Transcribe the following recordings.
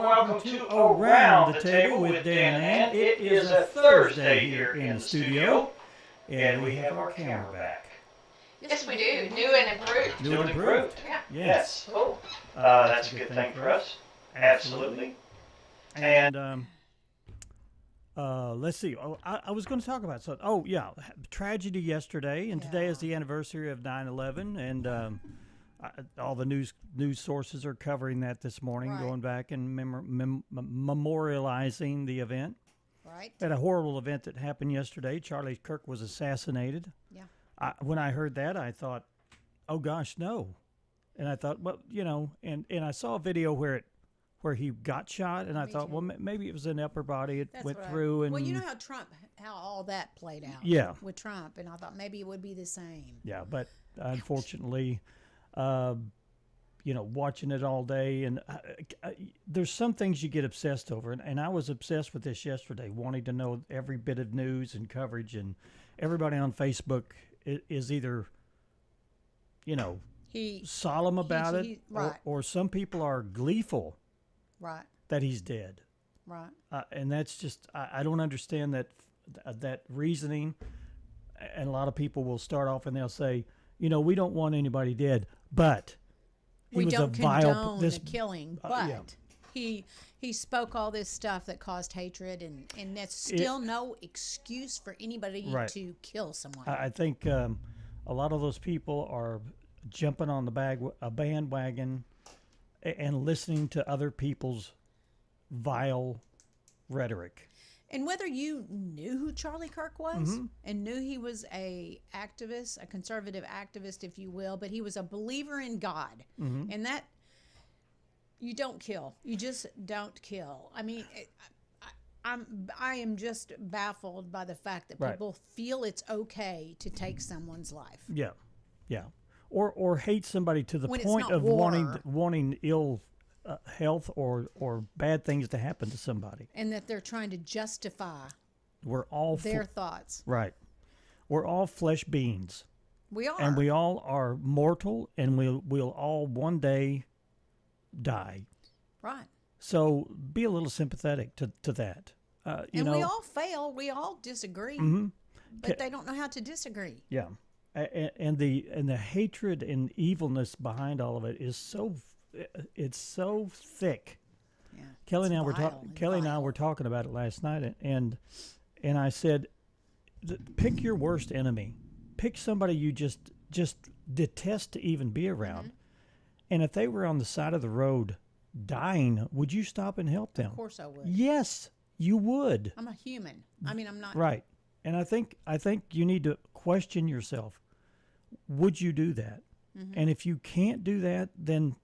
Welcome to Around the Table with Dan and Ann. It is a Thursday here in the studio, and we have our camera back. Yes, we do. New and improved. New and improved. Yeah. Yes. Cool. That's a good thing for us. Absolutely. And let's see. I was going to talk about something. Oh, yeah. Tragedy yesterday, and today is the anniversary of 9/11, and all the news sources are covering that this morning, going back and memorializing the event. Right. Had a horrible event that happened yesterday. Charlie Kirk was assassinated. Yeah. When I heard that, I thought, oh gosh, no. And I thought, well, and I saw a video where he got shot, and I thought, well, maybe it was an upper body. It went through, and well, you know how all that played out. Yeah. With Trump, and I thought maybe it would be the same. Yeah, but unfortunately. Watching it all day, and there's some things you get obsessed over, and I was obsessed with this yesterday, wanting to know every bit of news and coverage, and everybody on Facebook is either, solemn about it, or some people are gleeful, that he's dead, and that's just I don't understand that reasoning, and a lot of people will start off and they'll say, we don't want anybody dead. But we don't condone the killing, but he spoke all this stuff that caused hatred, and that's still no excuse for anybody to kill someone. I think a lot of those people are jumping on a bandwagon and listening to other people's vile rhetoric. And whether you knew who Charlie Kirk was and knew he was a activist, a conservative activist, if you will, but he was a believer in God, and that you don't kill. You just don't kill. I mean, I am just baffled by the fact that people feel it's okay to take someone's life. Yeah, yeah, or hate somebody to the point of wanting ill health or bad things to happen to somebody, and that they're trying to justify their thoughts. Right, we're all flesh beings. We are, and we all are mortal, and we'll all one day die. Right. So be a little sympathetic to that. We all fail. We all disagree, but they don't know how to disagree. Yeah, and the hatred and evilness behind all of it is so. It's so thick. Yeah, Kelly and I were talking about it last night, and I said, pick your worst enemy. Pick somebody you just detest to even be around. And if they were on the side of the road dying, would you stop and help them? Of course I would. Yes, you would. I'm a human. I mean, I'm not. Right. And I think you need to question yourself. Would you do that? And if you can't do that, then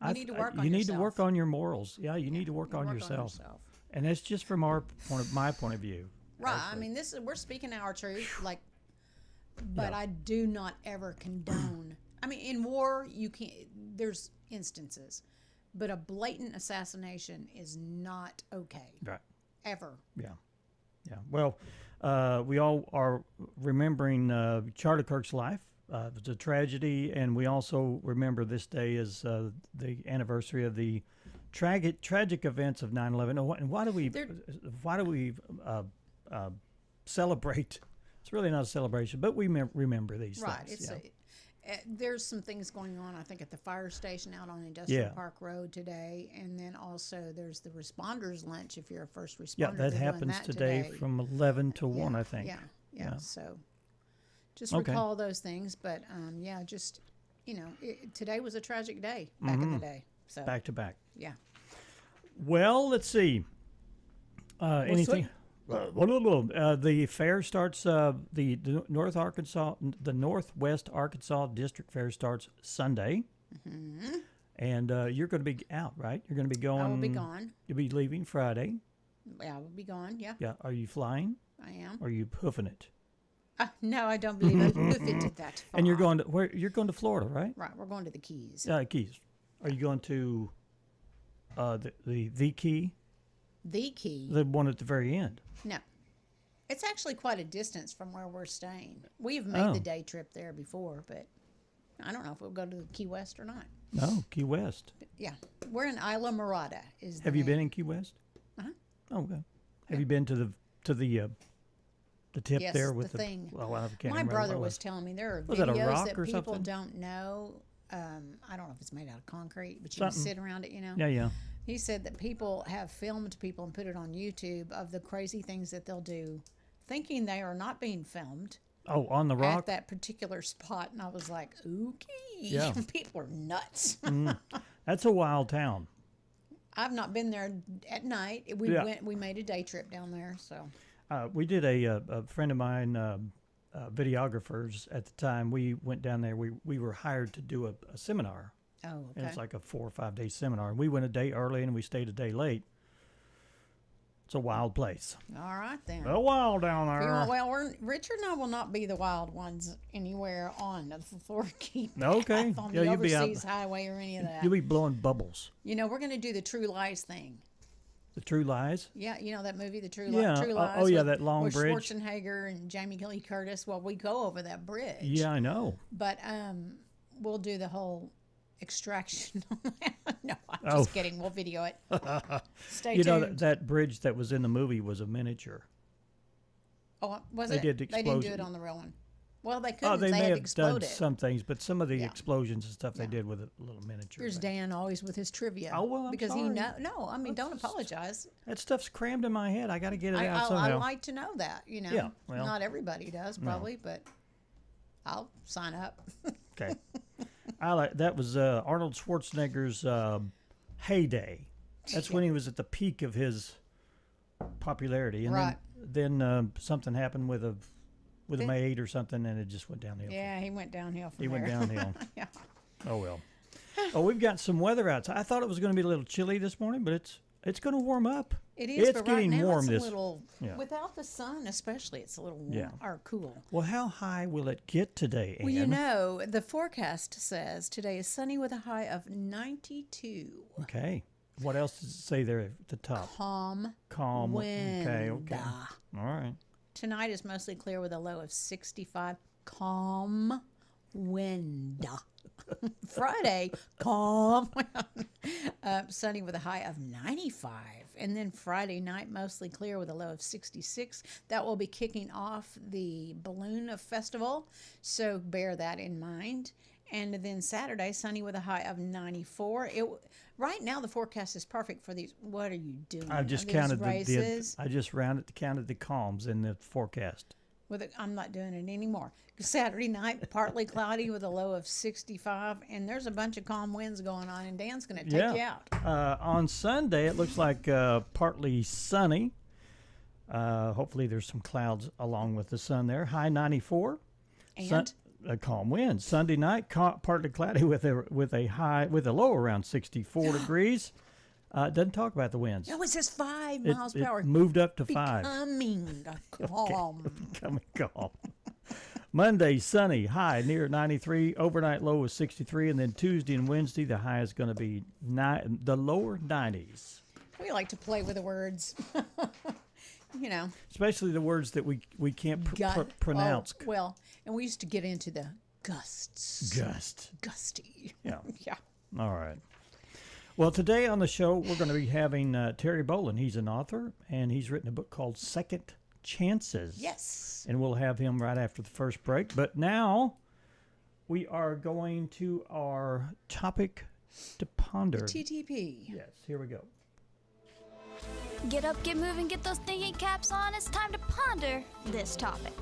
you need to work on yourself. need to work on your morals. Yeah, you need to work on yourself. And that's just from my point of view. Right. Actually. I mean, we're speaking our truth, but I do not ever condone. I mean, in war, you can't. There's instances, but a blatant assassination is not okay. Right. Ever. Yeah. Yeah. Well, we all are remembering Charlie Kirk's life. It was a tragedy, and we also remember this day as the anniversary of the tragic events of 9/11. And why do we celebrate? It's really not a celebration, but we remember these things. Right. There's some things going on, I think, at the fire station out on Industrial Park Road today, and then also there's the responders lunch if you're a first responder. Yeah, that happens today from 11 to 1, I think. Yeah. So just recall those things, but today was a tragic day back in the day. So back to back. Yeah. Well, let's see. Anything? The fair starts. The Northwest Arkansas District Fair starts Sunday, And you're going to be out, right? You're going to be going. I will be gone. You'll be leaving Friday. Yeah, I will be gone. Yeah. Yeah. Are you flying? I am. Or are you hoofing it? No, I don't believe I hoof it to that far. And you're going to where? You're going to Florida, right? Right. We're going to the Keys. Keys. Are you going to the Key? The Key. The one at the very end. No. It's actually quite a distance from where we're staying. We've made the day trip there before, but I don't know if we'll go to Key West or not. No, Key West. But yeah. We're in Isla Morada. Have you been in Key West? Uh-huh. Oh, okay. Have you been to the tip there with the thing? Well, I can't My remember brother what it was telling me there are Was that a videos rock that or people something? don't know. I don't know if it's made out of concrete, but you can sit around it, Yeah, yeah. He said that people have filmed people and put it on YouTube of the crazy things that they'll do, thinking they are not being filmed. Oh, on the rock? At that particular spot. And I was like, okay. Yeah. People are nuts. That's a wild town. I've not been there at night. We made a day trip down there, so. We did a friend of mine, videographers at the time. We went down there. We were hired to do a seminar. Oh, okay. And it's like a 4 or 5 day seminar. We went a day early and we stayed a day late. It's a wild place. All right, then. A wild down there. Well, Richard and I will not be the wild ones anywhere on the Florida Key. Okay. On the overseas highway or any of that. You'll be blowing bubbles. You know, we're going to do the True Lies thing. The True Lies? Yeah, you know that movie, The True Yeah. True Lies? Oh, yeah, that long with bridge. Schwarzenegger and Jamie Lee Curtis. Well, we go over that bridge. Yeah, I know. But we'll do the whole extraction. No, I'm just kidding. We'll video it. Stay tuned. You know, that bridge that was in the movie was a miniature. Oh, was they it? Did they didn't do it on the real one. Well, they couldn't. They may had have done some things, but some of the Yeah. explosions and stuff they did with a little miniature. Here's Dan always with his trivia. Oh, well, I'm because sorry. he No, I mean, don't apologize. That stuff's crammed in my head. I got to get it out I somehow. like to know that, you know. Yeah, well, not everybody does probably, but I'll sign up. Okay. That was Arnold Schwarzenegger's heyday. That's when he was at the peak of his popularity, and then something happened with a maid or something, and it just went downhill. Yeah, he went downhill from He there. went downhill. Yeah. Oh well. Oh, we've got some weather outside. I thought it was going to be a little chilly this morning, but it's going to warm up. It is. It's but getting right now warm. It's a little without the sun, especially. It's a little warm or cool. Well, how high will it get today, Ann? Well, you know, the forecast says today is sunny with a high of 92. Okay. What else does it say there at the top? Calm wind. Okay. All right. Tonight is mostly clear with a low of 65. Calm wind. Friday, calm. Sunny with a high of 95. And then Friday night, mostly clear with a low of 66. That will be kicking off the Bolin festival, so bear that in mind. And then Saturday, sunny with a high of 94. Right now, the forecast is perfect for these. What are you doing? I've just counted I just counted the calms in the forecast. I'm not doing it anymore. Saturday night, partly cloudy with a low of 65, and there's a bunch of calm winds going on, and Dan's going to take you out. On Sunday, it looks like partly sunny. Hopefully, there's some clouds along with the sun there. High 94. And a calm wind. Sunday night, partly cloudy with a low around 64 degrees. It doesn't talk about the winds. No, it says 5 miles per hour. It moved up to 5. Becoming calm. Becoming calm. Monday, sunny, high near 93. Overnight low is 63. And then Tuesday and Wednesday, the high is going to be the lower 90s. We like to play with the words. You know. Especially the words that we can't pronounce. Oh, well, and we used to get into the gusts. Gusty. Yeah. Yeah. All right. Well, today on the show, we're going to be having Terry Bolin. He's an author, and he's written a book called Second Chances. Yes. And we'll have him right after the first break. But now we are going to our topic to ponder. The TTP. Yes, here we go. Get up, get moving, get those thinking caps on. It's time to ponder this topic.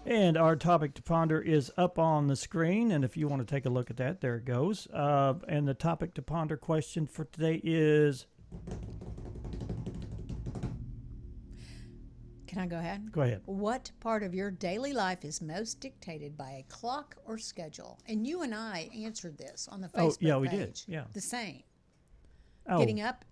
And our topic to ponder is up on the screen. And if you want to take a look at that, there it goes. And the topic to ponder question for today is... Can I go ahead? Go ahead. What part of your daily life is most dictated by a clock or schedule? And you and I answered this on the Facebook yeah, we page. did. Yeah. The same. Oh. Getting up.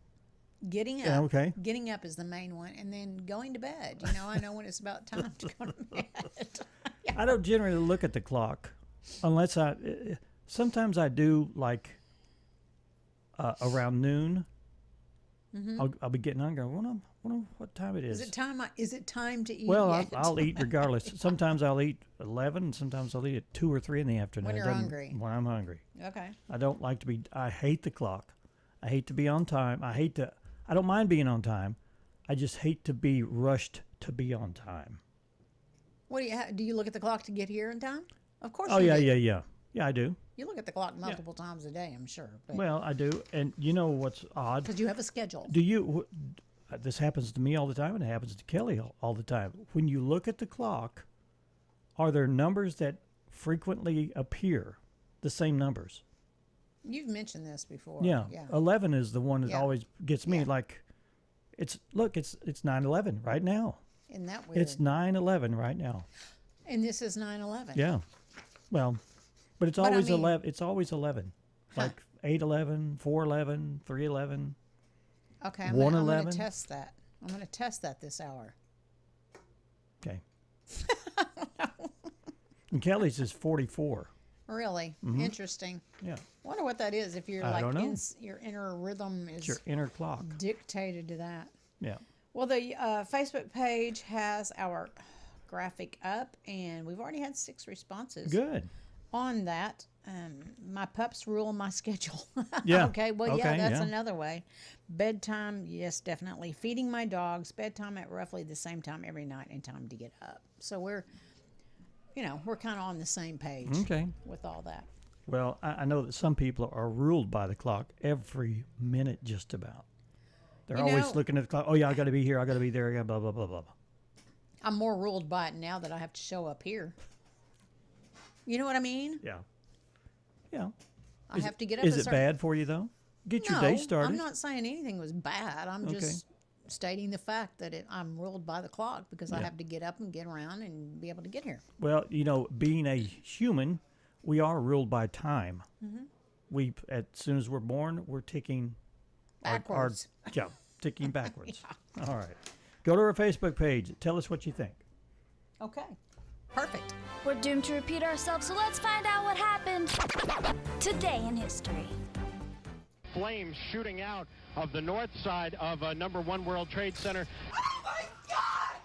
Yeah, okay. Getting up is the main one, and then going to bed. You know, I know when it's about time to go to bed. Yeah. I don't generally look at the clock unless sometimes I do, like around noon. Mm-hmm. I'll be getting hungry. I wonder what time it is. Is it time to eat? Well, yet? I'll eat regardless. Sometimes I'll eat 11. Sometimes I'll eat at 2 or 3 in the afternoon. When you're hungry. When I'm hungry. Okay. I don't like to be. I hate the clock. I hate to be on time. I don't mind being on time. I just hate to be rushed to be on time. What do you look at the clock to get here in time? Of course. Oh yeah. Yeah, I do. You look at the clock multiple times a day, I'm sure. Well, I do, and you know what's odd? Because you have a schedule. Do you? This happens to me all the time, and it happens to Kelly all the time. When you look at the clock, are there numbers that frequently appear? The same numbers. You've mentioned this before. Yeah. 11 is the one that always gets me. Like, it's 9/11 right now. Isn't that weird? It's 9/11 right now. And this is 9/11. Yeah. Well, but it's always 11. It's always 11. Like 8/11, 4/11, 3/11. Okay, I'm going to test that. I'm going to test that this hour. Okay. And Kelly's is 44. Really? Mm-hmm. Interesting. Yeah. Wonder what that is. If you're your inner rhythm is your inner clock dictated to that. Yeah. Well, the Facebook page has our graphic up, and we've already had 6 responses. Good. On that, my pups rule my schedule. Yeah. Okay. Well, that's another way. Bedtime, yes, definitely. Feeding my dogs, bedtime at roughly the same time every night, and time to get up. So we're kind of on the same page. Okay. With all that. Well, I know that some people are ruled by the clock every minute, just about. They're always looking at the clock. Oh yeah, I got to be here. I got to be there. Yeah, blah blah blah blah. I'm more ruled by it now that I have to show up here. You know what I mean? Yeah. Yeah. I have to get up. Is it bad for you though? Get your day started. I'm not saying anything was bad. I'm just stating the fact that I'm ruled by the clock because I have to get up and get around and be able to get here. Well, being a human, we are ruled by time. Mm-hmm. As soon as we're born, we're ticking backwards. Ticking backwards. Yeah. All right. Go to our Facebook page. Tell us what you think. Okay. Perfect. We're doomed to repeat ourselves, so let's find out what happened today in history. Flames shooting out of the north side of number 1 World Trade Center. Oh my God!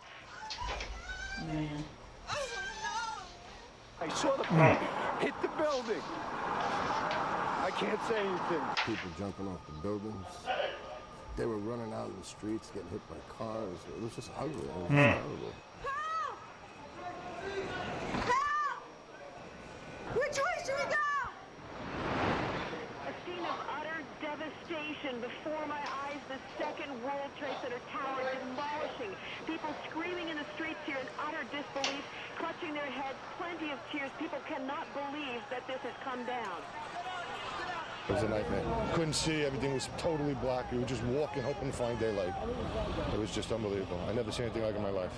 Man. Oh no! I saw the plane hit the building. I can't say anything. People jumping off the buildings. They were running out in the streets, getting hit by cars. It was just ugly. It was terrible. Help! Help! Which way should we go? A scene of utter devastation before my eyes. The second World Trade Center tower demolishing. People screaming in the streets here in utter disbelief, clutching their heads, plenty of tears. People cannot believe that this has come down. It was a nightmare. Couldn't see. Everything was totally black. We were just walking, hoping to find daylight. It was just unbelievable. I never seen anything like it in my life.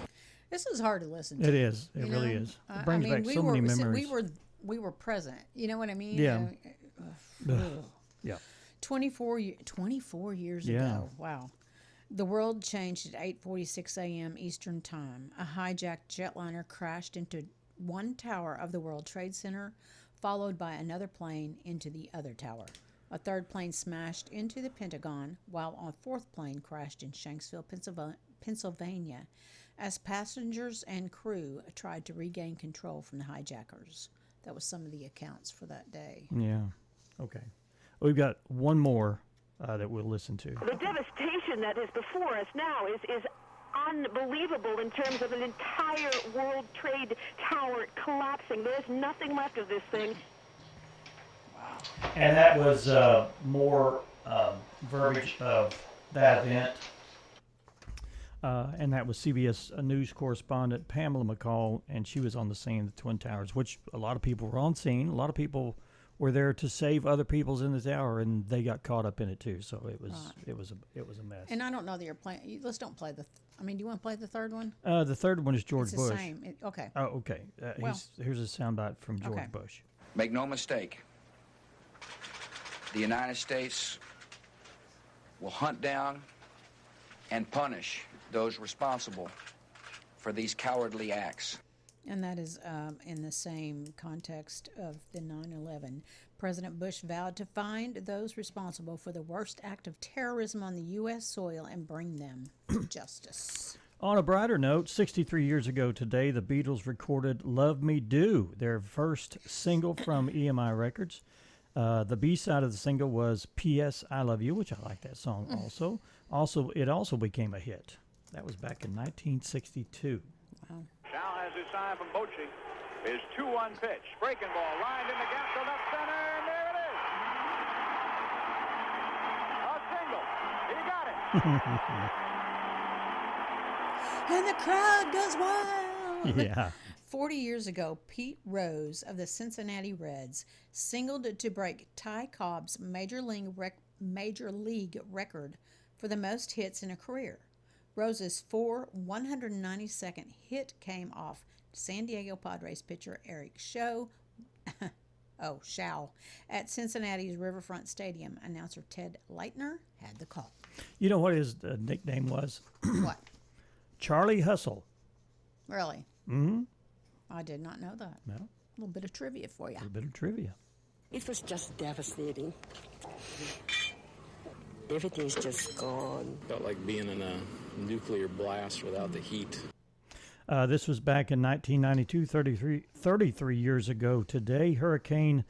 This is hard to listen to. It is. It really is. It brings back so many memories. We were present. You know what I mean? Yeah. Yeah. 24 years ago. Wow. The world changed at 8:46 a.m. Eastern Time. A hijacked jetliner crashed into one tower of the World Trade Center, followed by another plane into the other tower. A third plane smashed into the Pentagon, while a fourth plane crashed in Shanksville, Pennsylvania, as passengers and crew tried to regain control from the hijackers. That was some of the accounts for that day. Yeah. Okay. We've got one more that we'll listen to. The devastation that is before us now is unbelievable in terms of an entire World Trade Tower collapsing. There's nothing left of this thing. Wow. And that was more verbiage of that event. And that was CBS News correspondent Pamela McCall, and she was on the scene of the Twin Towers, which a lot of people were on scene. A lot of people were there to save other people's in the tower, and they got caught up in it too. So it was a mess. And I don't know that you're playing. Let's don't play the. I mean, do you want to play the third one? The third one is George It's Bush. the same. Okay. Oh, okay. Here's a soundbite from George Bush. Make no mistake. The United States will hunt down and punish those responsible for these cowardly acts. And that is in the same context of the 9/11. President Bush vowed to find those responsible for the worst act of terrorism on the U.S. soil and bring them to justice. On a brighter note, 63 years ago today, the Beatles recorded Love Me Do, their first single from EMI Records. The B-side of the single was P.S. I Love You, which I like that song also. It also became a hit. That was back in 1962. Wow. Shao has his sign from Bochy. His 2-1 pitch. Breaking ball. Lined in the gap to left center, and there it is. A single. He got it. And the crowd goes wild. Yeah. 40 years ago, Pete Rose of the Cincinnati Reds singled to break Ty Cobb's major league record for the most hits in a career. Rose's 192nd hit came off San Diego Padres pitcher Eric Shaw at Cincinnati's Riverfront Stadium. Announcer Ted Leitner had the call. You know what his nickname was? What? Charlie Hustle. Really? Mm-hmm. I did not know that. No. A little bit of trivia for you. A little bit of trivia. It was just devastating. Everything's just gone. Felt like being in a nuclear blast without the heat. This was back in 1992, 33 years ago today. Hurricane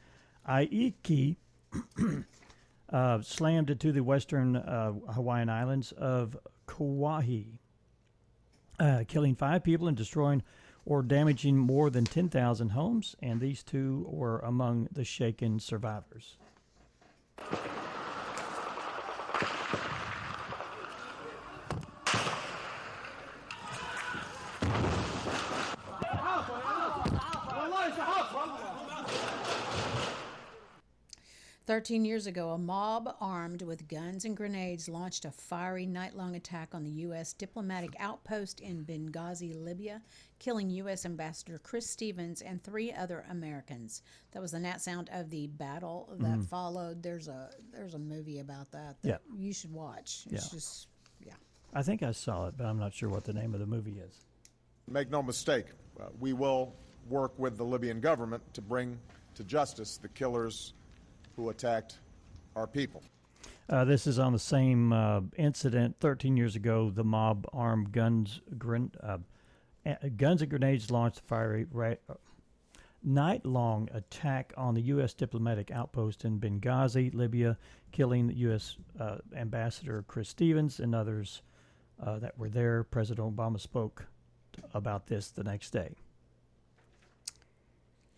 Aiki slammed into the western Hawaiian islands of Kauai, killing 5 people and destroying or damaging more than 10,000 homes, and these 2 were among the shaken survivors. "13 years ago, a mob armed with guns and grenades launched a fiery night-long attack on the U.S. diplomatic outpost in Benghazi, Libya, killing U.S. Ambassador Chris Stevens and 3 other Americans." That was the nat sound of the battle that followed. There's a movie about that you should watch. It's just. I think I saw it, but I'm not sure what the name of the movie is. Make no mistake, we will work with the Libyan government to bring to justice the killers who attacked our people. This is on the same incident 13 years ago. The mob armed guns and grenades launched a fiery night-long attack on the U.S. diplomatic outpost in Benghazi, Libya, killing U.S. Ambassador Chris Stevens and others that were there. President Obama spoke about this the next day.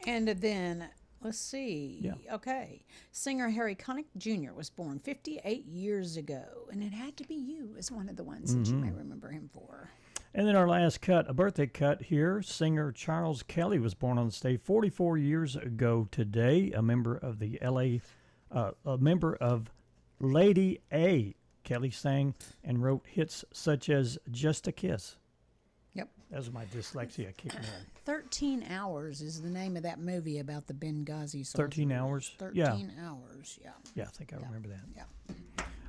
And then, let's see. Yeah. Okay. Singer Harry Connick Jr. was born 58 years ago, and it had to be you as one of the ones that you may remember him for. And then our last cut, a birthday cut here. Singer Charles Kelly was born on this day 44 years ago today. A member of the a member of Lady A. Kelly sang and wrote hits such as "Just a Kiss." Yep. That was my dyslexia kicking in. 13 Hours is the name of that movie about the Benghazi soldiers. 13 Hours? 13 Hours, yeah. Yeah, I think I remember that. Yeah.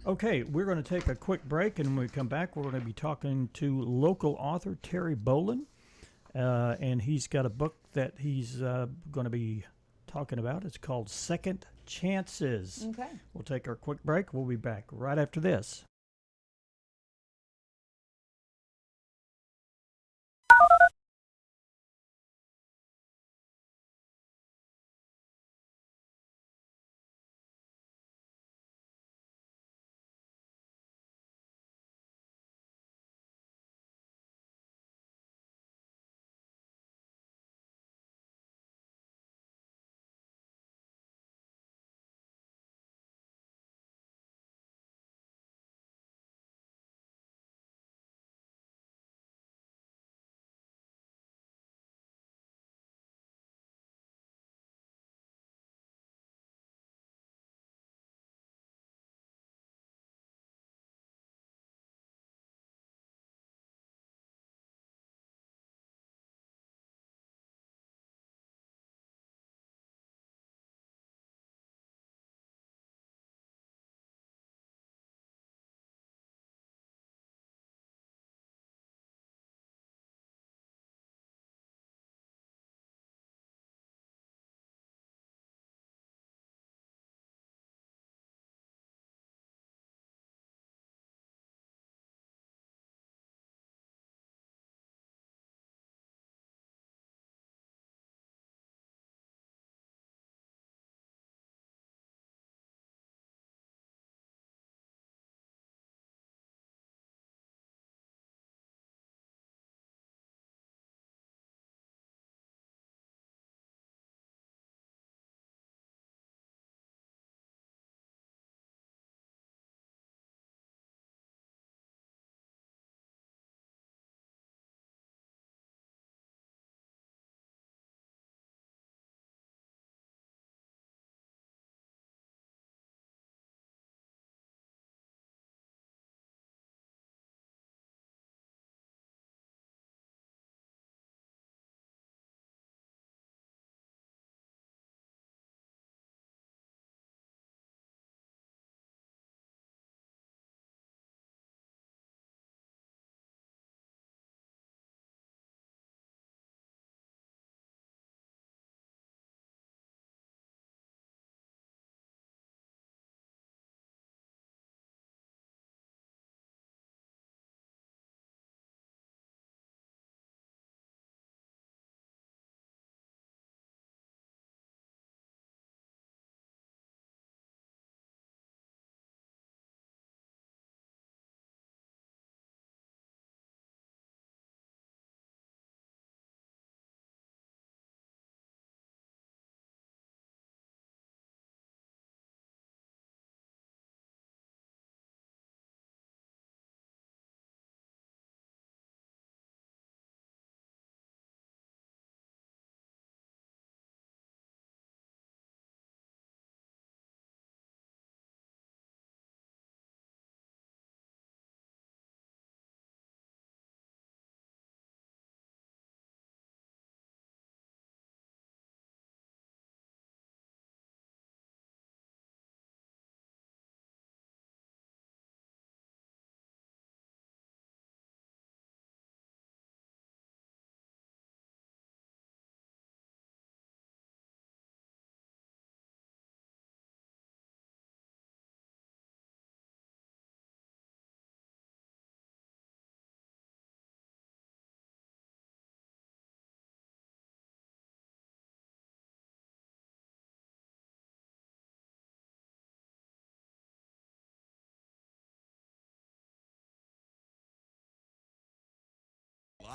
Okay, we're going to take a quick break, and when we come back, we're going to be talking to local author Terry Bolin, and he's got a book that he's going to be talking about. It's called Second Chances. Okay. We'll take our quick break. We'll be back right after this.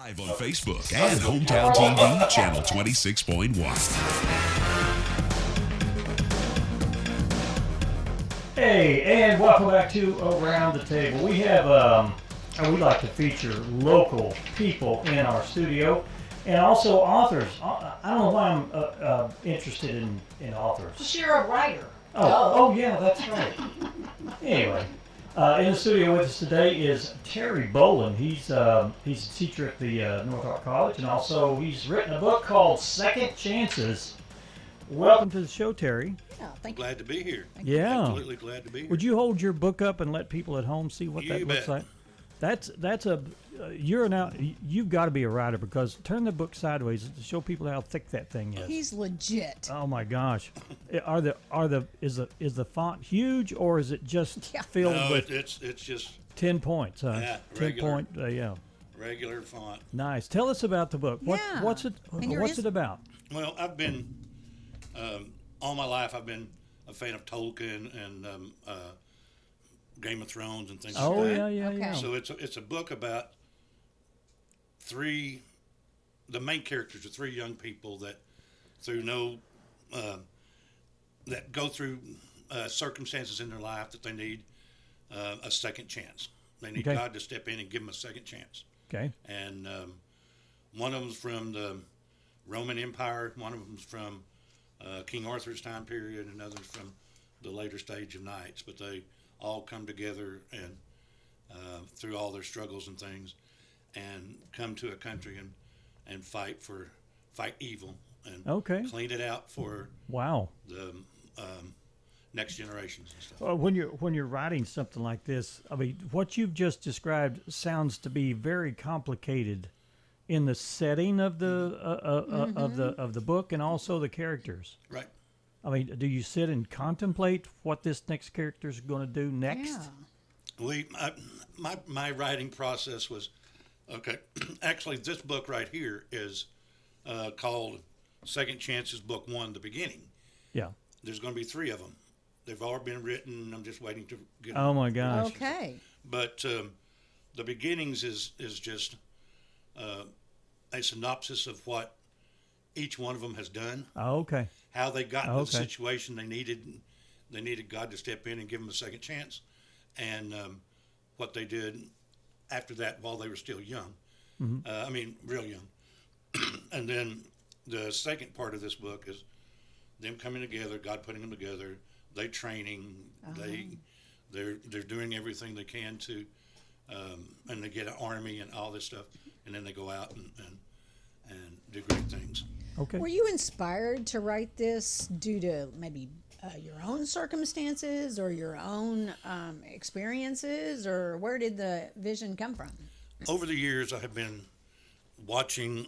Live on Facebook and Hometown TV, channel 26.1. Hey, and welcome back to Around the Table. We have, we like to feature local people in our studio, and also authors. I don't know why I'm interested in authors. Because you're a writer. Oh, yeah, that's right. Anyway, in the studio with us today is Terry Bolin. He's a teacher at the North Ark College, and also he's written a book called Second Chances. Welcome to the show, Terry. Yeah, thank you. Glad to be here. Yeah. Absolutely glad to be here. Would you hold your book up and let people at home see what that looks like? You've got to be a writer, because turn the book sideways to show people how thick that thing is. He's legit. Oh my gosh. Is the font huge, or is it just filled with it's just 10 points, huh? Yeah, 10 regular, point, yeah. Regular font. Nice. Tell us about the book. What's it about? Well, I've been all my life I've been a fan of Tolkien and Game of Thrones and things like that. Oh, yeah. So it's a book about the main characters are three young people that that go through circumstances in their life that they need a second chance. They need God to step in and give them a second chance. Okay. And one of them's from the Roman Empire, one of them's from King Arthur's time period, and another's from the later stage of knights, but they all come together and through all their struggles and things, and come to a country and fight evil and clean it out for the next generations and stuff. When you're writing something like this, I mean, what you've just described sounds to be very complicated in the setting of the of the book, and also the characters. Right. I mean, do you sit and contemplate what this next character is going to do next? Yeah. My writing process was actually, this book right here is called Second Chances Book 1, The Beginning. Yeah. There's going to be 3 of them. They've all been written. I'm just waiting to get them. Oh my gosh. Okay. But the beginnings is just a synopsis of what each one of them has done. Oh, okay. How they got in the situation they needed God to step in and give them a second chance, and what they did after that while they were still young. Mm-hmm. I mean, real young. And then the second part of this book is them coming together, God putting them together, they training, they're doing everything they can to, and they get an army and all this stuff, and then they go out and do great things. Okay. Were you inspired to write this due to maybe your own circumstances or your own experiences, or where did the vision come from? Over the years, I have been watching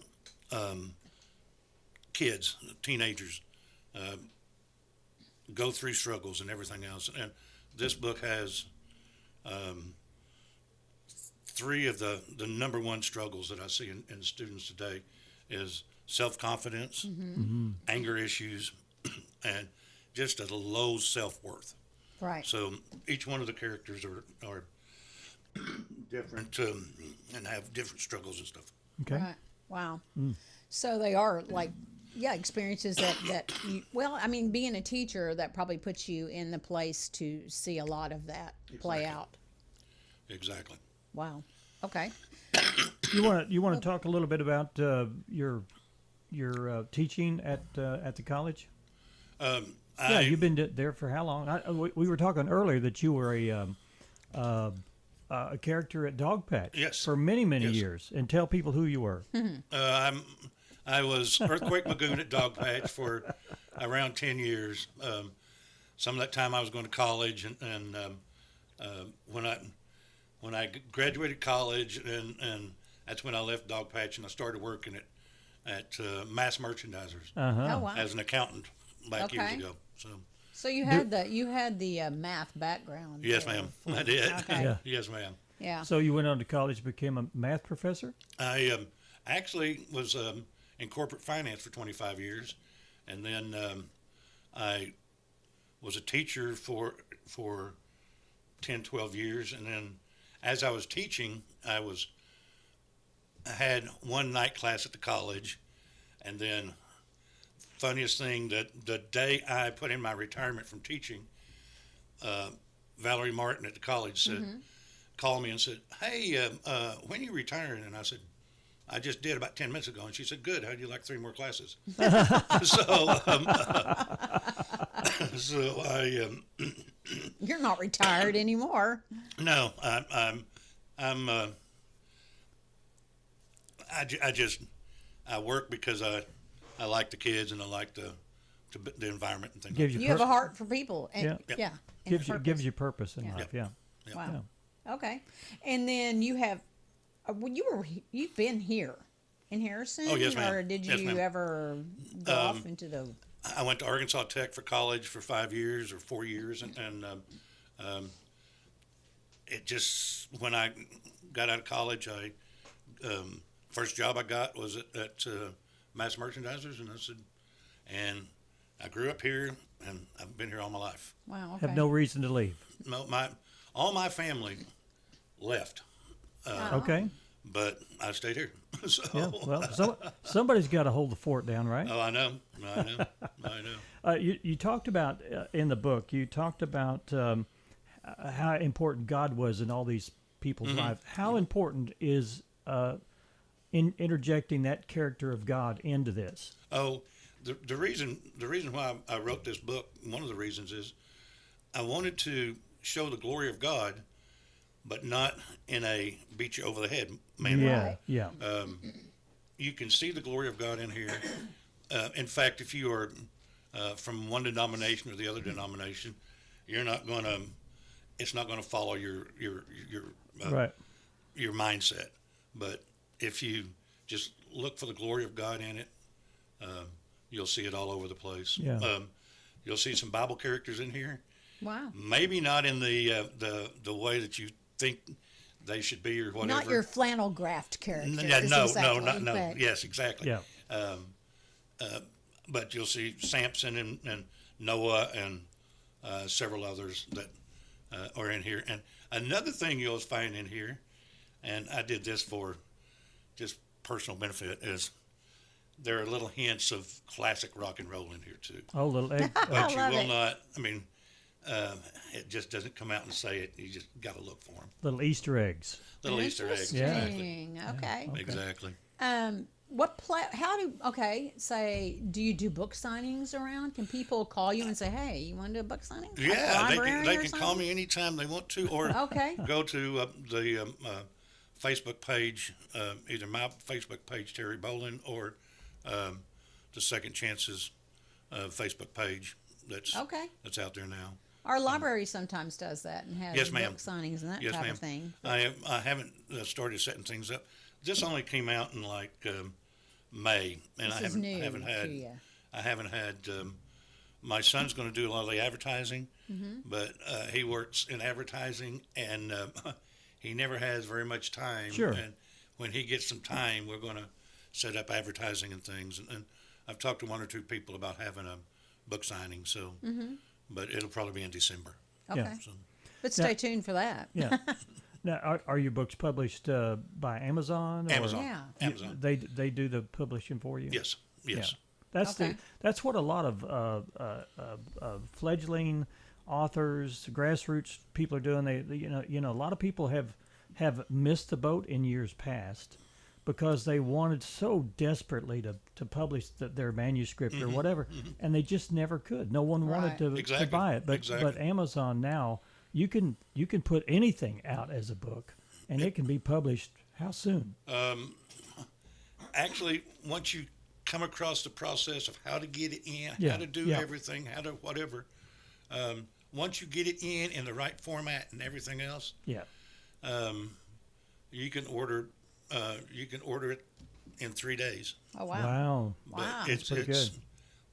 kids, teenagers, go through struggles and everything else. And this book has 3 of the number 1 struggles that I see in students today is self-confidence, anger issues, and just a low self-worth. Right. So each one of the characters are different and have different struggles and stuff. Okay. Right. Wow. So they are experiences that you, well, I mean, being a teacher, that probably puts you in the place to see a lot of that play out. Exactly. Wow. Okay. You want to talk a little bit about your teaching at the college? You've been there for how long? We were talking earlier that you were a character at Dog Patch for many years. And tell people who you were. I was Earthquake Magoon at Dog Patch for around 10 years. Some of that time I was going to college, and when I graduated college, and that's when I left Dog Patch and I started working at Mass Merchandisers as an accountant back years ago. So you had the math background. Yes, ma'am. I did. Okay. Yes, ma'am. Yeah. So you went on to college, became a math professor? I actually was in corporate finance for 25 years, and then I was a teacher for 10, 12 years, and then as I was teaching, I was I had one night class at the college, and then funniest thing, that the day I put in my retirement from teaching, Valerie Martin at the college said, called me and said, "Hey, when are you retiring?" And I said, "I just did about 10 minutes ago." And she said, "Good. How'd you like 3 more classes?" So I. You're not retired anymore. No, I work because I like the kids and I like the environment and things. You have a heart for people. And, yeah. Gives you purpose in life. Yeah. Wow. Yeah. Okay. And then you have, you've been here in Harrison? Oh, yes, ma'am. Or did you ever go off into the? I went to Arkansas Tech for college for 5 years or 4 years, and it just, when I got out of college, first job I got was at Mass Merchandisers, and I grew up here, and I've been here all my life. Wow. Okay. Have no reason to leave. No, all my family left. Okay. But I stayed here. So. Yeah, well, somebody's got to hold the fort down, right? Oh, I know. You talked about, in the book, you talked about how important God was in all these people's lives. How important is in interjecting that character of God into this? Oh, the reason why I wrote this book, one of the reasons is I wanted to show the glory of God, but not in a beat you over the head manner. Yeah. You can see the glory of God in here. In fact, if you are from one denomination or the other denomination, you're not going to. It's not going to follow your mindset. But if you just look for the glory of God in it, you'll see it all over the place. Yeah. You'll see some Bible characters in here. Wow. Maybe not in the way that you think they should be or whatever. Not your flannel graft characters. No. Yes, exactly. Yeah. But you'll see Samson and Noah and several others that are in here. And another thing you'll find in here, and I did this for just personal benefit, is there are little hints of classic rock and roll in here too. Oh, little egg. But you will not. I mean, it just doesn't come out and say it. You just got to look for them. Little Easter eggs. Little Easter eggs. Yeah. Exactly. Okay. Exactly. Do you do book signings around? Can people call you and say, "Hey, you want to do a book signing?" Yeah, they can call me anytime they want to, or go to the Facebook page, either my Facebook page, Terry Bolin, or the Second Chances Facebook page that's out there now. Our library sometimes does that and has yes, ma'am. book signings and that type of thing. I haven't started setting things up. This only came out in like May, and I haven't had. My son's going to do a lot of the advertising, but he works in advertising, and he never has very much time. Sure. And when he gets some time, we're going to set up advertising and things. And I've talked to 1 or 2 people about having a book signing. So, but it'll probably be in December. Okay. Yeah. So. But stay tuned for that. Yeah. Now, are your books published by Amazon? Amazon. Yeah. Amazon. They do the publishing for you. Yes. Yes. Yeah. That's what a lot of fledgling authors, grassroots people are doing. They a lot of people have missed the boat in years past because they wanted so desperately to publish their manuscript or whatever, and they just never could. No one wanted to buy it. But Amazon now, you can put anything out as a book, and it can be published. How soon? Actually, once you come across the process of how to get it in, how to do everything, how to whatever, once you get it in the right format and everything else, you can order it in 3 days. Oh wow! Wow! It's pretty good.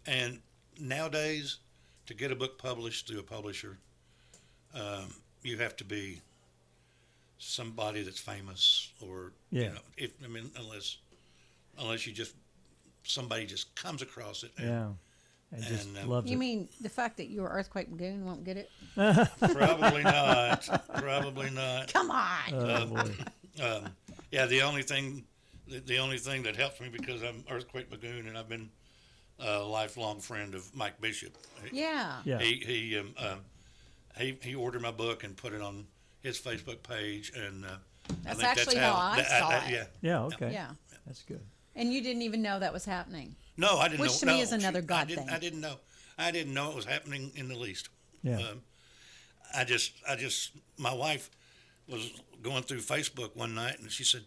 And nowadays, to get a book published through a publisher, you have to be somebody that's famous, or unless you just somebody just comes across it. And just loves it. You mean the fact that your Earthquake Lagoon won't get it? Probably not. Probably not. Come on. Oh, boy. The only thing the only thing that helps me, because I'm Earthquake Magoon and I've been a lifelong friend of Mike Bishop. Yeah. He ordered my book and put it on his Facebook page, and that's actually how I saw it. Yeah. Okay. Yeah. That's good. And you didn't even know that was happening. No, I didn't know. Which to me is another God thing. I didn't know. I didn't know it was happening in the least. Yeah. I just, my wife was going through Facebook one night and she said,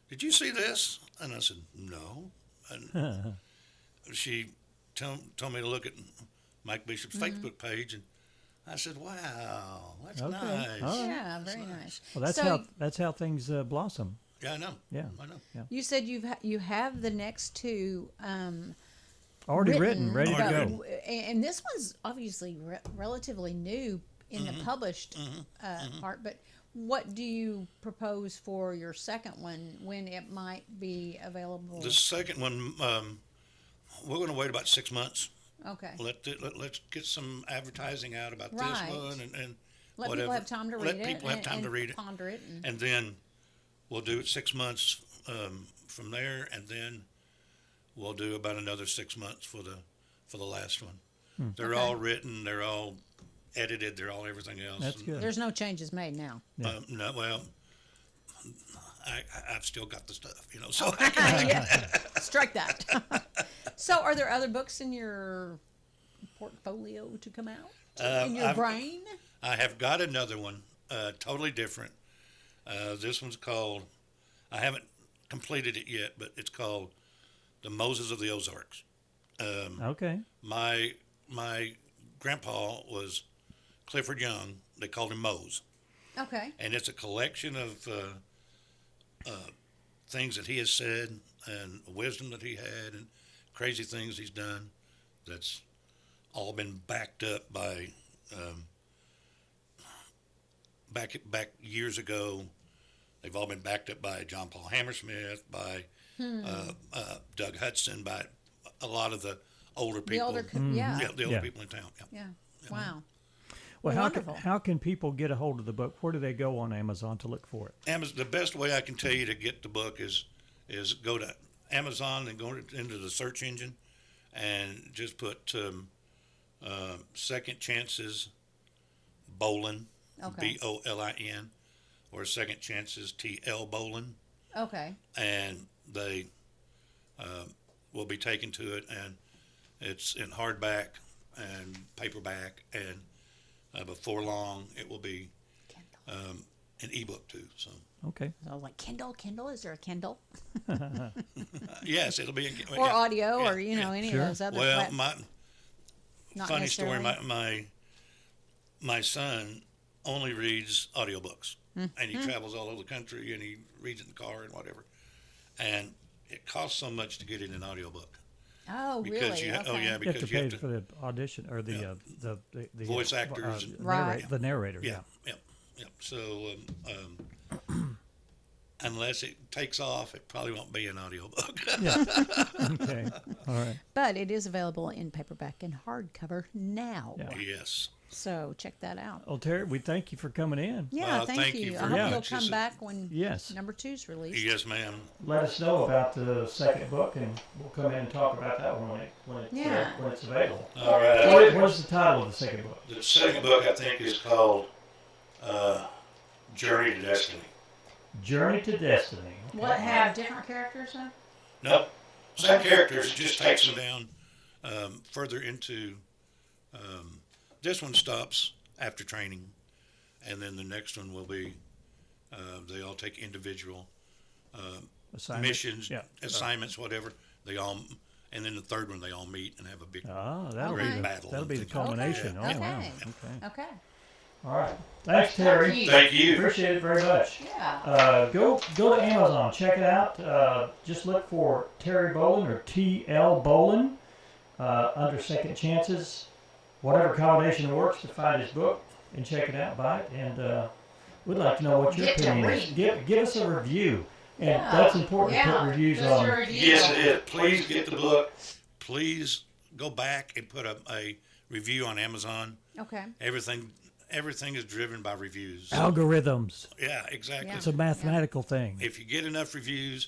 "Did you see this?" And I said, "No." And she told me to look at Mike Bishop's Facebook page, and I said, "Wow, that's nice." Right. Yeah, very nice. Well, that's how things blossom. Yeah, I know. Yeah, I know. Yeah. You said you have the next two already written, ready to go. And this one's obviously relatively new in the published part. But what do you propose for your second one, when it might be available? The second one, we're going to wait about 6 months. Okay. Let's get some advertising out about this one, and let whatever. people have time to read it. Let people have time to read it, ponder it, and then we'll do it 6 months from there, and then we'll do about another 6 months for the last one. They're all written. They're all edited. They're all everything else. That's good. There's no changes made now. Yeah. No, well, I've still got the stuff, So strike that. So, are there other books in your portfolio to come out in your brain? I have got another one, totally different. This one's called. I haven't completed it yet, but it's called "The Moses of the Ozarks." Okay. My grandpa was Clifford Young. They called him Mose. Okay. And it's a collection of things that he has said and wisdom that he had and crazy things he's done. That's all been backed up by back years ago. They've all been backed up by John Paul Hammersmith, by Doug Hudson, by a lot of the older people. The older people in town. Yeah. Wow. Well, how can people get a hold of the book? Where do they go on Amazon to look for it? The best way I can tell you to get the book is go to Amazon and go into the search engine and just put Second Chances Bolin, Bolin, or Second Chances TL Bolin. Okay. And they will be taken to it, and it's in hardback and paperback, and before long it will be an ebook too. So okay. So like Kindle, is there a Kindle? Yes, it'll be or audio, or any of those other. Well, funny story. My son only reads audiobooks, and he travels all over the country, and he reads it in the car and whatever. And it costs so much to get in an audiobook. Oh, because really? You, okay. Oh, yeah, because you have to pay for the audition or the voice actors, the narrator. Yeah. So unless it takes off, it probably won't be an audiobook. Yeah. Okay. All right. But it is available in paperback and hardcover now. Yeah. Yes. So check that out. Well, Terry, we thank you for coming in. Yeah, thank you. I hope you'll come back when number 2's released. Yes, ma'am. Let us know about the second book, and we'll come in and talk about that one when it's available. All right. What is the title of the second book? The second book, I think, is called Journey to Destiny. Journey to Destiny. Okay. What, have different characters then? No, same characters. It just takes them down further into. This one stops after training, and then the next one will be. They all take individual missions, assignments, whatever. They all, and then the third one they all meet and have a big great battle. That'll be the culmination. Okay. Oh, wow. Okay. All right. Thanks, Terry. Thank you. Appreciate it very much. Yeah. Go to Amazon. Check it out. Just look for Terry Bolin or TL Bolin under Second Chances. Whatever combination works to find his book and check it out, buy it. And we'd like to know what your opinion is. Give us a review. And that's important to put reviews on. Yes, it is. Please get the book. Please go back and put a review on Amazon. Okay. Everything is driven by reviews. Algorithms. Yeah, exactly. It's a mathematical thing. If you get enough reviews,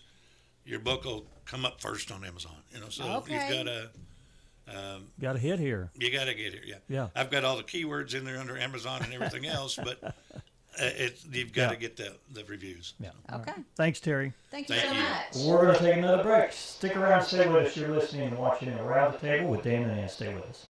your book will come up first on Amazon. So Okay. you've got to. Got a hit here. You got to get here, yeah. Yeah. I've got all the keywords in there under Amazon and everything else, but you've got to get the reviews. Yeah. Okay. Right. Thanks, Terry. Thank you so much. We're going to take another break. Stick around, stay with us. You're listening and watching Around the Table with Dan and Ann. Stay with us.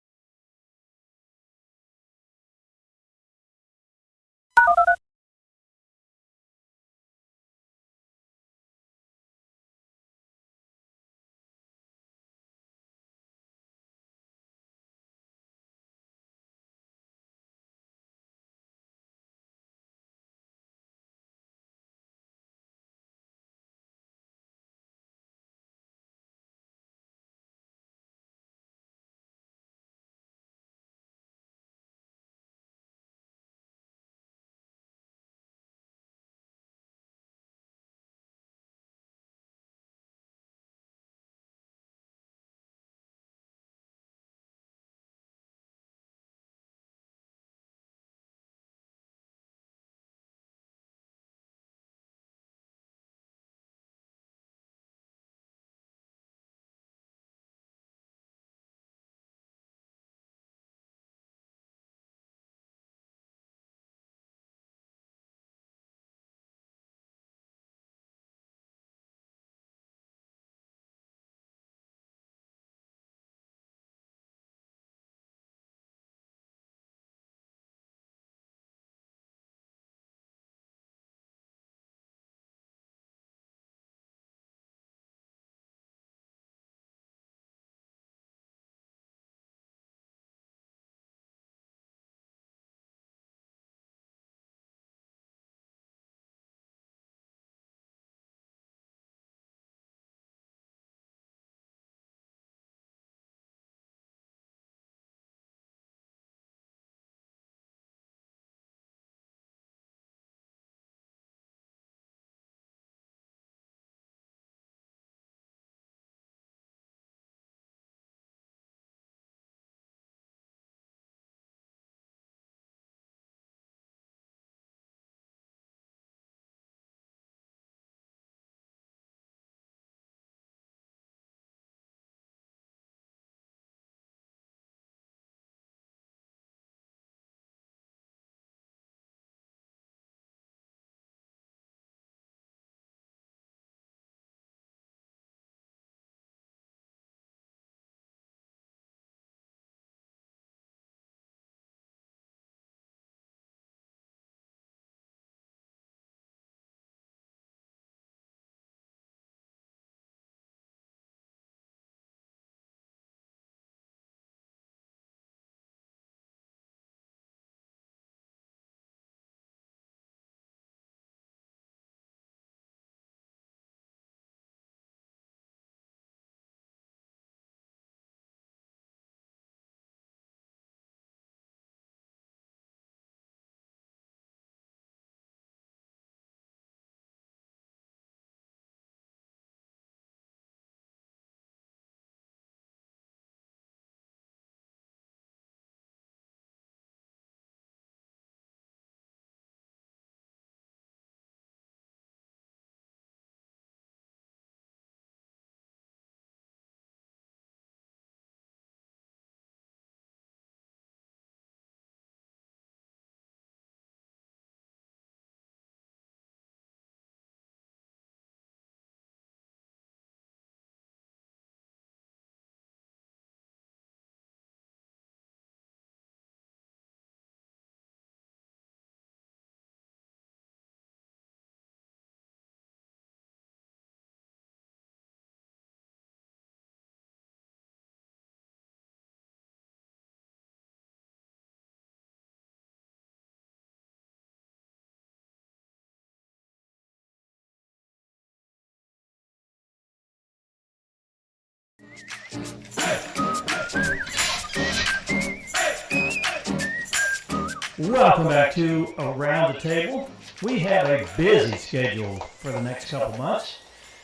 Welcome back to Around the Table. We have a busy schedule for the next couple months,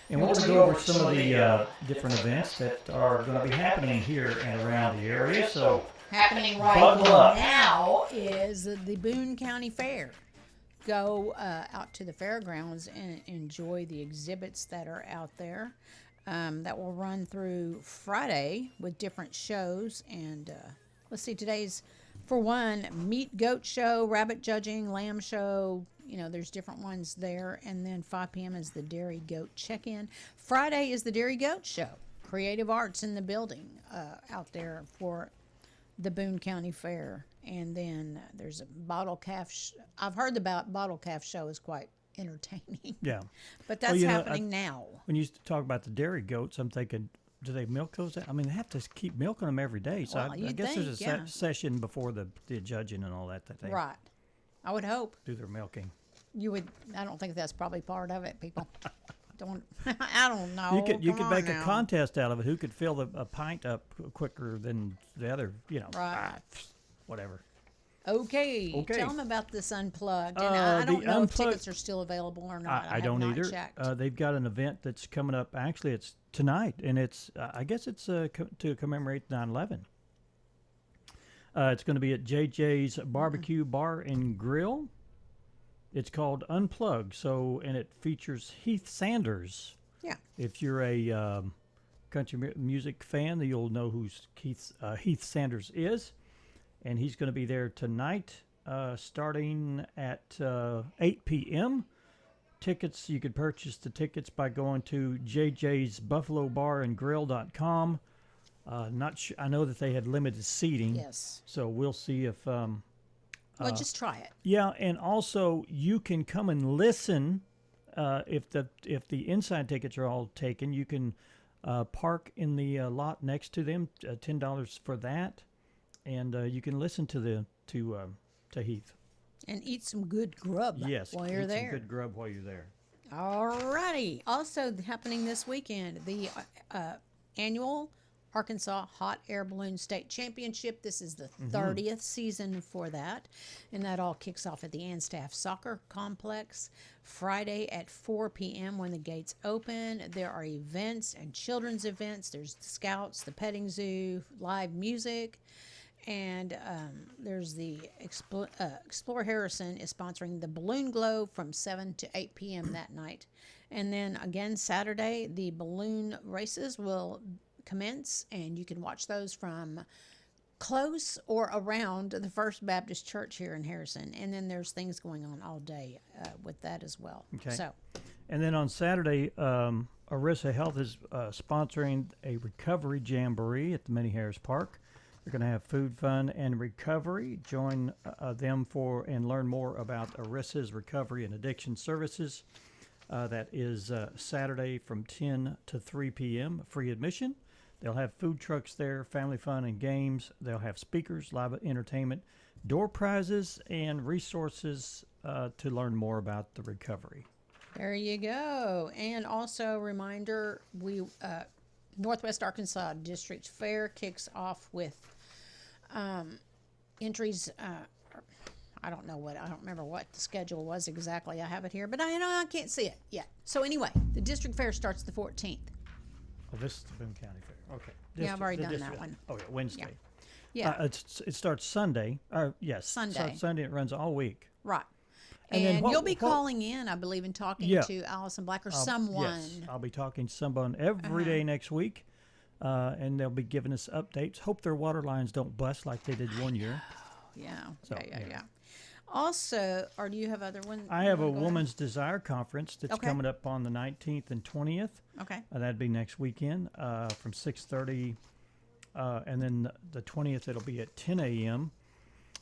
and we're going to go over some of the different events that are going to be happening here and around the area. So Happening right buckle up. now is the Boone County Fair. go out to the fairgrounds and enjoy the exhibits that are out there. That will run through Friday with different shows. And let's see, today's, for one, meat goat show, rabbit judging, lamb show. There's different ones there. And then 5 p.m. is the dairy goat check-in. Friday is the dairy goat show. Creative arts in the building out there for the Boone County Fair. And then there's a bottle calf. I've heard about bottle calf show is quite entertaining. Yeah. But that's happening now. When you talk about the dairy goats, I'm thinking, do they milk those? I mean, they have to keep milking them every day. So Well, I you'd guess there's a think, session before the judging and all that they Right. I would hope. do their milking. You would. I don't think that's probably part of it, people. Don't. I don't know. You Come could on make now. a contest out of it. Who could fill a pint up quicker than the other? Right. Whatever. Okay. Tell them about this Unplugged. And I don't know if tickets are still available or not. I don't have not either. Checked. They've got an event that's coming up. Actually, it's tonight, and it's I guess it's to commemorate 9/11. It's going to be at JJ's Barbecue Bar and Grill. It's called Unplugged. And it features Heath Sanders. Yeah. If you're a country music fan, you'll know who Heath Sanders is. And he's going to be there tonight, starting at 8 p.m. Tickets, you could purchase the tickets by going to jjsbuffalobarandgrill.com. Not sure. I know that they had limited seating. Yes. So we'll see if. Well, just try it. Yeah, and also you can come and listen. If the inside tickets are all taken, you can park in the lot next to them. $10 for that. And you can listen to Heath. And eat some good grub while you're eat there. Some good grub while you're there. Alrighty. Also happening this weekend, the annual Arkansas Hot Air Balloon State Championship. This is the 30th season for that. And that all kicks off at the Anstaff Soccer Complex Friday at 4 p.m. when the gates open. There are events and children's events. There's the Scouts, the petting zoo, live music. And there's the Explore Harrison is sponsoring the Balloon Globe from 7 to 8 p.m. that night. And then again, Saturday, the balloon races will commence, and you can watch those from close or around the First Baptist Church here in Harrison. And then there's things going on all day with that as well. Okay. So, and then on Saturday, Arissa Health is sponsoring a recovery jamboree at the Mini Harris Park. They're going to have food, fun, and recovery. Join them and learn more about Arissa's recovery and addiction services. That is Saturday from 10 to 3 p.m. Free admission. They'll have food trucks there, family fun and games. They'll have speakers, live entertainment, door prizes, and resources to learn more about the recovery. there you go. And also a reminder, Northwest Arkansas District Fair kicks off with entries. I don't remember what the schedule was exactly. I have it here, but I can't see it yet. So anyway, the District Fair starts the 14th. Oh, this is the Boone County Fair. Okay. Yeah, I've already done that one. Oh, yeah, Wednesday. Yeah. It starts Sunday. Yes. Sunday. Starts Sunday. It runs all week. Right. And And, then you'll be calling in, I believe, and talking to Allison Black or someone. Yes, I'll be talking to someone every day next week, and they'll be giving us updates. Hope their water lines don't bust like they did one year. Yeah. So, Yeah. Also, or do you have other ones? I have a Woman's Desire Conference that's coming up on the 19th and 20th. Okay. That'd be next weekend from 6:30, and then the 20th it'll be at 10 a.m.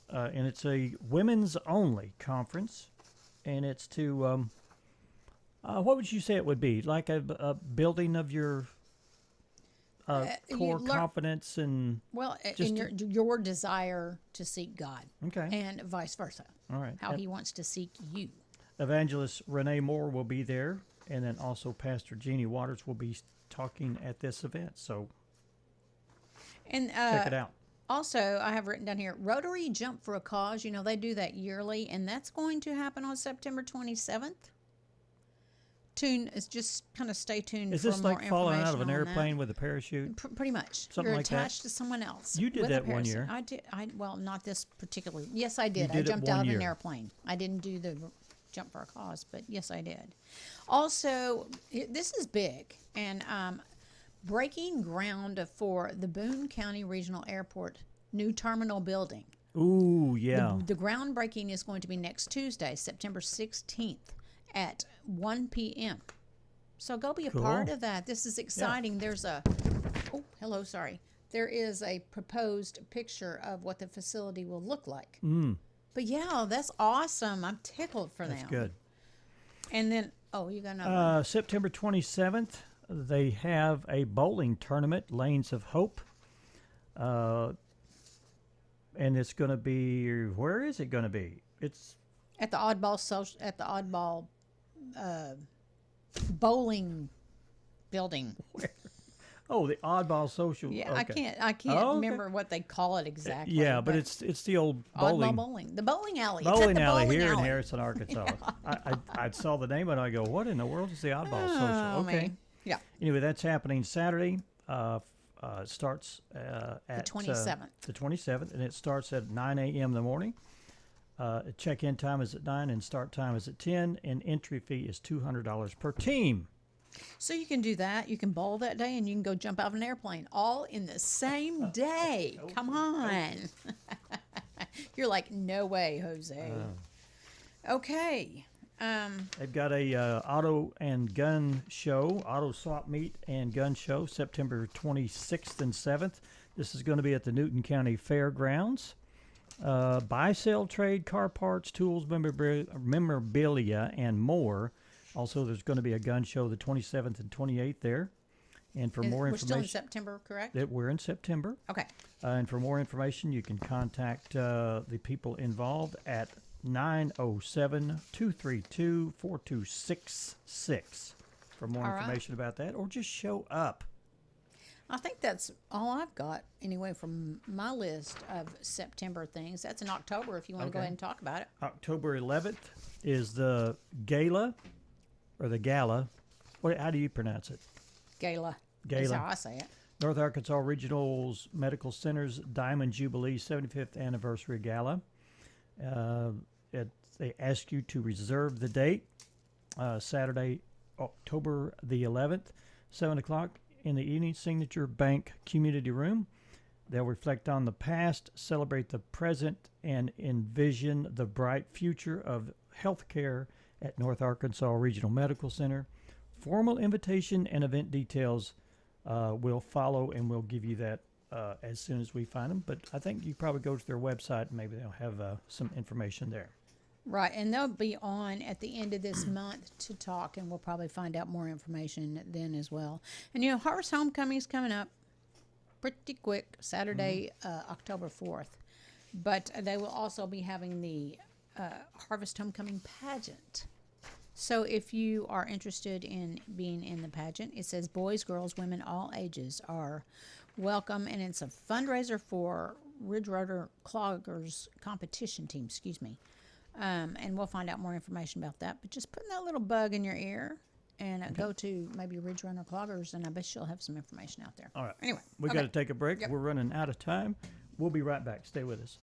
And it's a women's only conference, and it's to what would you say it would be, like a building of your core confidence and in your desire to seek God, okay, and vice versa. All right, how He wants to seek you. Evangelist Renee Moore will be there, and then also Pastor Jeannie Waters will be talking at this event. So, and check it out. Also, I have written down here, Rotary Jump for a Cause. You know, they do that yearly, and that's going to happen on September 27th. Just kind of stay tuned. Is for this more like falling out of an information on airplane with a parachute? Pretty much. Something You're like that? attached to someone else. You did with that a one parachute. year. I did. Well, not this particular. Yes, I did. You did I jumped it one out of year. an airplane. I didn't do the jump for a cause, but yes, I did. Also, this is big, and breaking ground for the Boone County Regional Airport new terminal building. Ooh, yeah. The groundbreaking is going to be next Tuesday, September 16th at 1 p.m. So go be a part of that. This is exciting. Yeah. There is a proposed picture of what the facility will look like. But yeah, that's awesome. I'm tickled for them. That's good. And then, you got another one. September 27th, they have a bowling tournament, Lanes of Hope. And it's going to be, where is it going to be? It's at the Oddball bowling building. Where? Oh, the Oddball Social. Yeah, okay. I can't remember what they call it exactly. Yeah, but it's the old bowling. Oddball bowling. The bowling alley. Bowling alley here in Harrison, Arkansas. Yeah. I saw the name and I go, what in the world is the Oddball Social? Okay. Man. Yeah. Anyway, that's happening Saturday. It starts at the 27th. The 27th, and it starts at 9 a.m. in the morning. Check-in time is at 9 and start time is at 10, and entry fee is $200 per team. So you can do that. You can bowl that day, and you can go jump out of an airplane all in the same day. Come on. You're like, no way, Jose. Okay. They've got a auto swap meet and gun show, September 26th and 7th. This is going to be at the Newton County Fairgrounds. Buy, sell, trade, car parts, tools, memorabilia, and more. Also, there's going to be a gun show the 27th and 28th there. And for more information... We're still in September, correct? We're in September. Okay. And for more information, you can contact the people involved at 907-232-4266 for more information about that, or just show up. I think that's all I've got anyway from my list of September things. That's in October if you want to go ahead and talk about it. October 11th is the gala, or the gala. How do you pronounce it? Gala. Gala. That's how I say it. North Arkansas Regional's Medical Center's Diamond Jubilee 75th Anniversary Gala. They ask you to reserve the date, Saturday, October the 11th, 7 o'clock in the evening, Signature Bank Community Room. They'll reflect on the past, celebrate the present, and envision the bright future of healthcare at North Arkansas Regional Medical Center. Formal invitation and event details will follow, and we'll give you that as soon as we find them. But I think you probably go to their website, and maybe they'll have some information there. Right, and they'll be on at the end of this month to talk, and we'll probably find out more information then as well. And, Harvest Homecoming is coming up pretty quick, Saturday, October 4th. But they will also be having the Harvest Homecoming pageant. So if you are interested in being in the pageant, it says boys, girls, women, all ages are welcome, and it's a fundraiser for Ridge Rotor Cloggers competition team, and we'll find out more information about that. But just putting that little bug in your ear and go to maybe Ridge Runner Cloggers, and I bet you'll have some information out there. All right. Anyway. We got to take a break. Yep. We're running out of time. We'll be right back. Stay with us.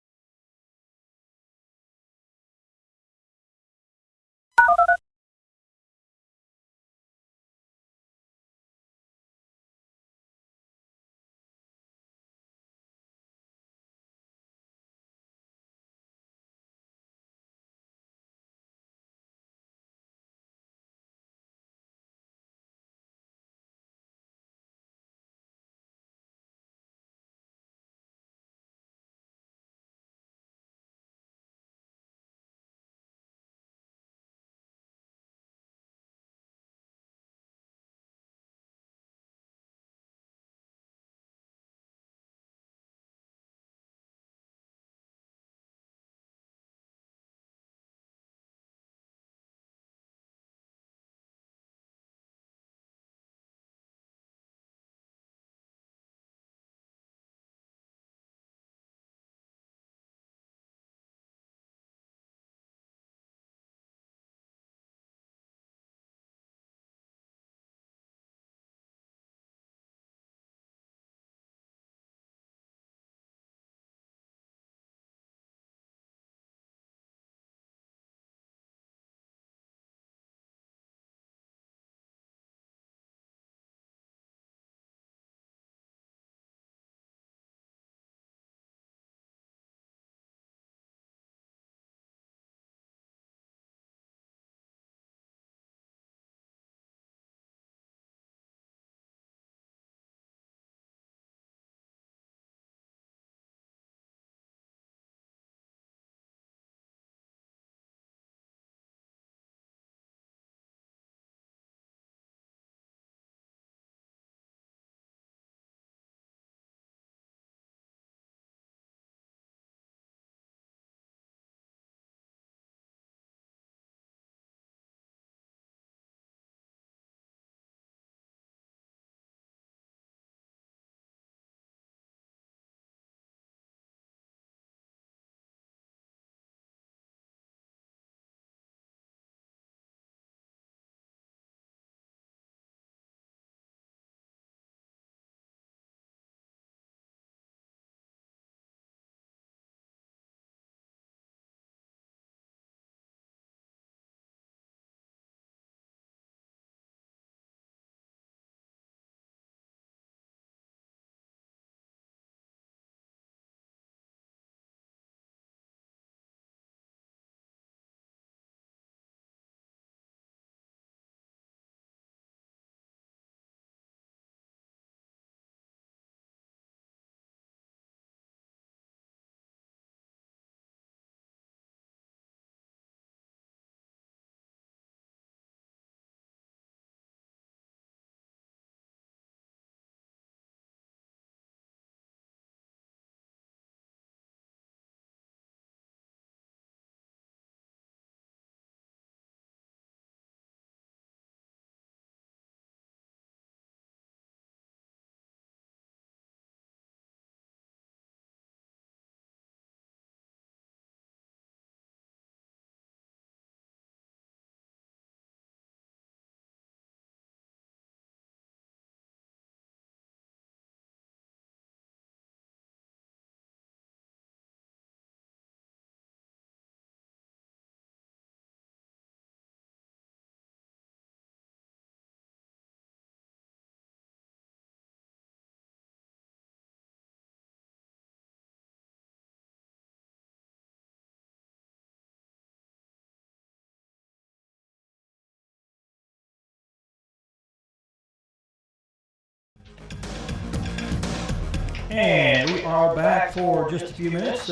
And we are back for just a few minutes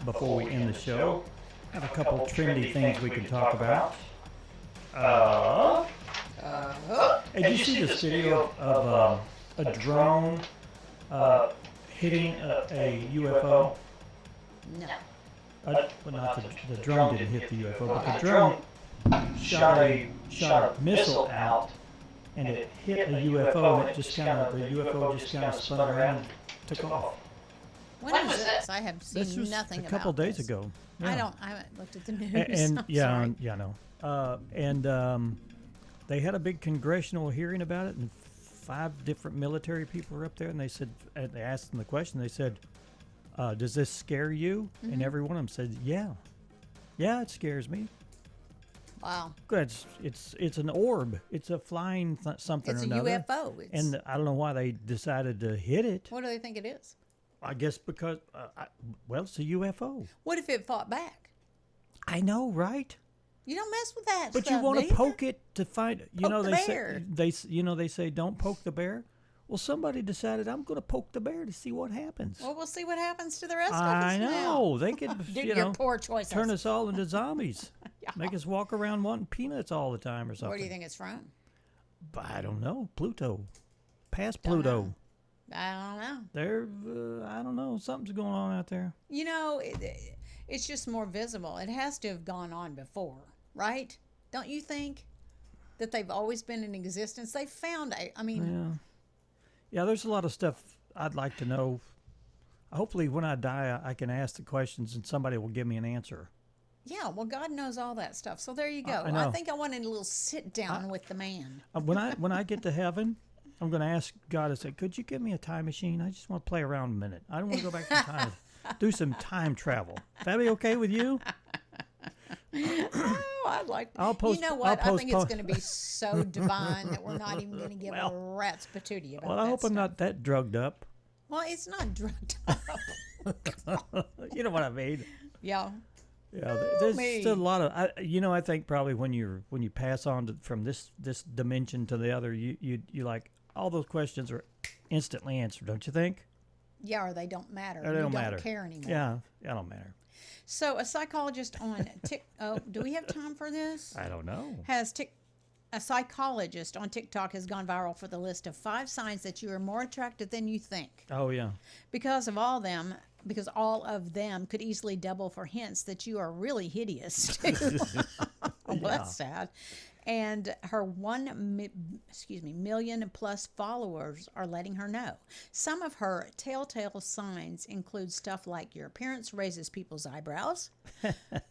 before we end the show. I have a couple trendy things we can talk about. Hey, did you see this video of a drone hitting a UFO? No. Well, not the drone didn't hit the UFO, but the drone shot a missile out, and it hit a UFO, and the UFO just kind of spun around and took off. When was this? I have seen nothing about a couple days ago. Yeah. I haven't looked at the news. And yeah, I know. And they had a big congressional hearing about it, and 5 different military people were up there, and they said, they asked them the question. They said, "Does this scare you?" Mm-hmm. And every one of them said, "Yeah, it scares me." Wow. Good. It's an orb. It's a flying something or another. It's a UFO. And I don't know why they decided to hit it. What do they think it is? I guess because, it's a UFO. What if it fought back? I know, right? You don't mess with that. But stuff, you want to poke it to find. They say don't poke the bear. Well, somebody decided I'm going to poke the bear to see what happens. Well, we'll see what happens to the rest of us. I know they could. Your poor choices. Turn us all into zombies. Yeah. Make us walk around wanting peanuts all the time or something. Where do you think it's from? I don't know. Pluto. Past Pluto. I don't know. I don't know. Something's going on out there. You know, it's just more visible. It has to have gone on before, right? Don't you think that they've always been in existence? They found, Yeah, there's a lot of stuff I'd like to know. Hopefully, when I die, I can ask the questions and somebody will give me an answer. Yeah, well, God knows all that stuff. So there you go. I think I wanted a little sit down with the man. When I get to heaven, I'm going to ask God to say, "Could you give me a time machine? I just want to play around a minute. I don't want to go back in time. Do some time travel. That be okay with you?" Oh, I'd like. You know what? I think it's going to be so divine that we're not even going to give a rat's patootie about. Well, I hope I'm not that drugged up. Well, it's not drugged up. You know what I mean? Yeah. Yeah, there's still a lot of. I think probably when you pass on from this dimension to the other, you like all those questions are instantly answered, don't you think? Yeah, or they don't matter. Or they don't matter. Care anymore. Yeah, it don't matter. So a psychologist on do we have time for this? I don't know. A psychologist on TikTok has gone viral for the list of 5 signs that you are more attractive than you think. Oh yeah. Because all of them could easily double for hints that you are really hideous too. Well, that's sad. And her 1 million plus followers are letting her know. Some of her telltale signs include stuff like your appearance raises people's eyebrows.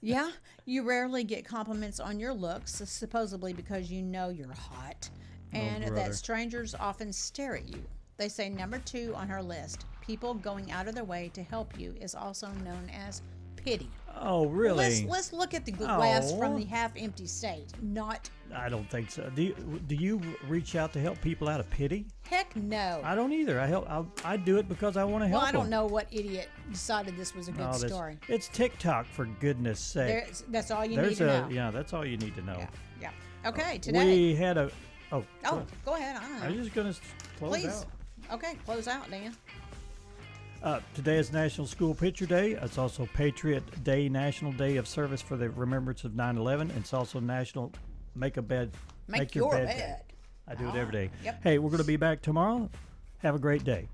Yeah, you rarely get compliments on your looks, supposedly because you know you're hot, and that strangers often stare at you. They say number 2 on her list, people going out of their way to help you, is also known as pity. Oh, really? Let's look at the glass from the half-empty state. I don't think so. Do you reach out to help people out of pity? Heck no. I don't either. I do it because I want to help. Well, I don't know what idiot decided this was a good story. It's TikTok, for goodness sake. That's all you need to know. Yeah, that's all you need to know. Yeah. Okay, today. We had a. Oh, go ahead. I was just going to close out. Okay, close out, Dan. Today is National School Picture Day. It's also Patriot Day, National Day of Service for the Remembrance of 9/11. It's also National Make a Bed. Make your bed. Day. I do it every day. Yep. Hey, we're going to be back tomorrow. Have a great day.